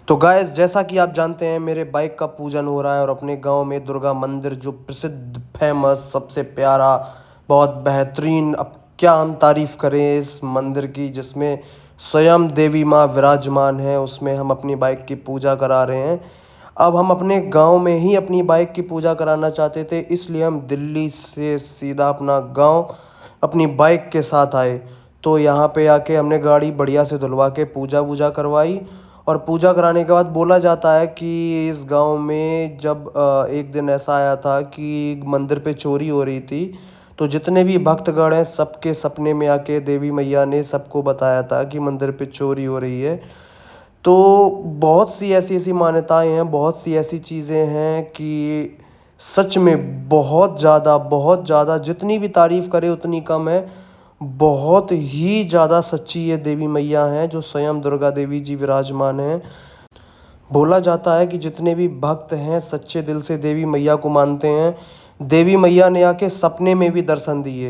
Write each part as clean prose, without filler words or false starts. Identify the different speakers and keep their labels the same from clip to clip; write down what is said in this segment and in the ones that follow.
Speaker 1: तो गाइस, जैसा कि आप जानते हैं मेरे बाइक का पूजन हो रहा है और अपने गांव में दुर्गा मंदिर जो प्रसिद्ध फेमस सबसे प्यारा बहुत बेहतरीन, अब क्या हम तारीफ़ करें इस मंदिर की जिसमें स्वयं देवी माँ विराजमान है, उसमें हम अपनी बाइक की पूजा करा रहे हैं। अब हम अपने गांव में ही अपनी बाइक की पूजा कराना चाहते थे, इसलिए हम दिल्ली से सीधा अपना गांव अपनी बाइक के साथ आए। तो यहाँ पे आके हमने गाड़ी बढ़िया से धुलवा के पूजा वूजा करवाई। और पूजा कराने के बाद बोला जाता है कि इस गांव में जब एक दिन ऐसा आया था कि मंदिर पे चोरी हो रही थी, तो जितने भी भक्तगण हैं सबके सपने में आके देवी मैया ने सबको बताया था कि मंदिर पे चोरी हो रही है। तो बहुत सी ऐसी ऐसी मान्यताएं हैं, बहुत सी ऐसी चीज़ें हैं कि सच में बहुत ज़्यादा जितनी भी तारीफ़ करे उतनी कम है। बहुत ही ज़्यादा सच्ची ये देवी मैया हैं जो स्वयं दुर्गा देवी जी विराजमान हैं। बोला जाता है कि जितने भी भक्त हैं सच्चे दिल से देवी मैया को मानते हैं, देवी मैया ने आके सपने में भी दर्शन दिए।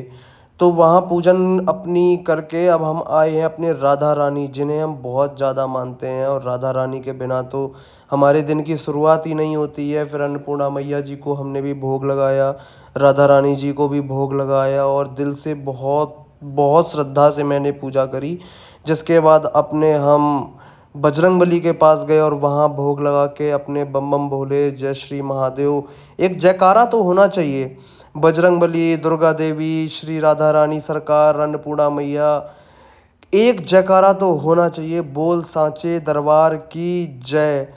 Speaker 1: तो वहाँ पूजन अपनी करके अब हम आए हैं अपने राधा रानी, जिन्हें हम बहुत ज़्यादा मानते हैं, और राधा रानी के बिना तो हमारे दिन की शुरुआत ही नहीं होती है। फिर अन्नपूर्णा मैया जी को हमने भी भोग लगाया, राधा रानी जी को भी भोग लगाया, और दिल से बहुत बहुत श्रद्धा से मैंने पूजा करी। जिसके बाद अपने हम बजरंगबली के पास गए और वहाँ भोग लगा के अपने बम बम भोले जय श्री महादेव, एक जयकारा तो होना चाहिए। बजरंगबली, दुर्गा देवी, श्री राधा रानी सरकार, अन्नपूर्णा मैया, एक जयकारा तो होना चाहिए। बोल सांचे दरबार की जय।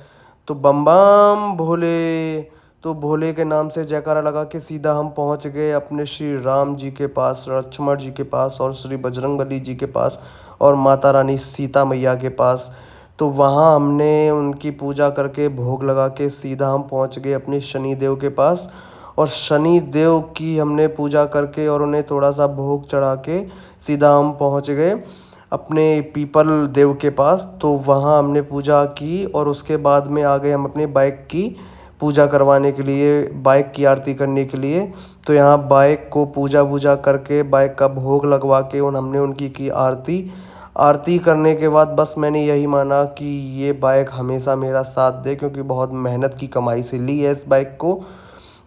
Speaker 1: तो बम बम भोले, तो भोले के नाम से जयकारा लगा के सीधा हम पहुंच गए अपने श्री राम जी के पास, लक्ष्मण जी के पास, और श्री बजरंगबली जी के पास, और माता रानी सीता मैया के पास। तो वहाँ हमने उनकी पूजा करके भोग लगा के सीधा हम पहुँच गए अपने शनि देव के पास। और शनि देव की हमने पूजा करके और उन्हें थोड़ा सा भोग चढ़ा के सीधा हम पहुँच गए अपने पीपल देव के पास। तो वहाँ हमने पूजा की और उसके बाद में आ गए हम अपने बाइक की पूजा करवाने के लिए, बाइक की आरती करने के लिए। तो यहाँ बाइक को पूजा वूजा करके बाइक का भोग लगवा के और हमने उनकी की आरती। आरती करने के बाद बस मैंने यही माना कि ये बाइक हमेशा मेरा साथ दे, क्योंकि बहुत मेहनत की कमाई से ली है इस बाइक को।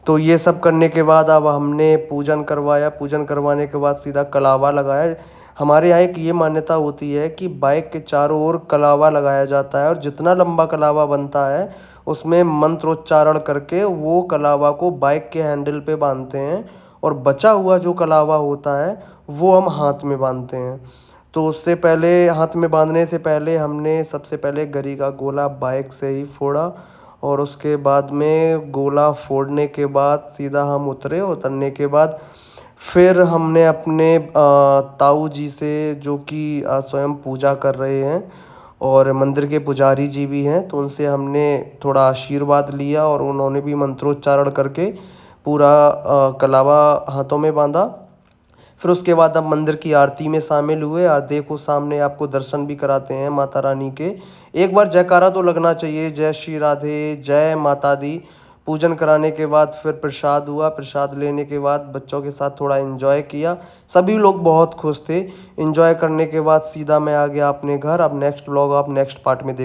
Speaker 1: तो ये सब करने के बाद अब हमने पूजन करवाया, पूजन करवाने के बाद सीधा कलावा लगाया। हमारे यहाँ एक ये मान्यता होती है कि बाइक के चारों ओर कलावा लगाया जाता है, और जितना लंबा कलावा बनता है उसमें मंत्रोच्चारण करके वो कलावा को बाइक के हैंडल पे बांधते हैं, और बचा हुआ जो कलावा होता है वो हम हाथ में बांधते हैं। तो उससे पहले, हाथ में बांधने से पहले हमने सबसे पहले गरी का गोला बाइक से ही फोड़ा, और उसके बाद में गोला फोड़ने के बाद सीधा हम उतरे। उतरने के बाद फिर हमने अपने ताऊ जी से, जो कि स्वयं पूजा कर रहे हैं और मंदिर के पुजारी जी भी हैं, तो उनसे हमने थोड़ा आशीर्वाद लिया, और उन्होंने भी मंत्रोच्चारण करके पूरा कलावा हाथों में बांधा। फिर उसके बाद हम मंदिर की आरती में शामिल हुए, और देखो सामने आपको दर्शन भी कराते हैं माता रानी के। एक बार जयकारा तो लगना चाहिए, जय श्री राधे, जय माता दी। पूजन कराने के बाद फिर प्रसाद हुआ, प्रसाद लेने के बाद बच्चों के साथ थोड़ा एंजॉय किया। सभी लोग बहुत खुश थे। एंजॉय करने के बाद सीधा मैं आ गया अपने घर। अब नेक्स्ट व्लॉग आप नेक्स्ट पार्ट में देख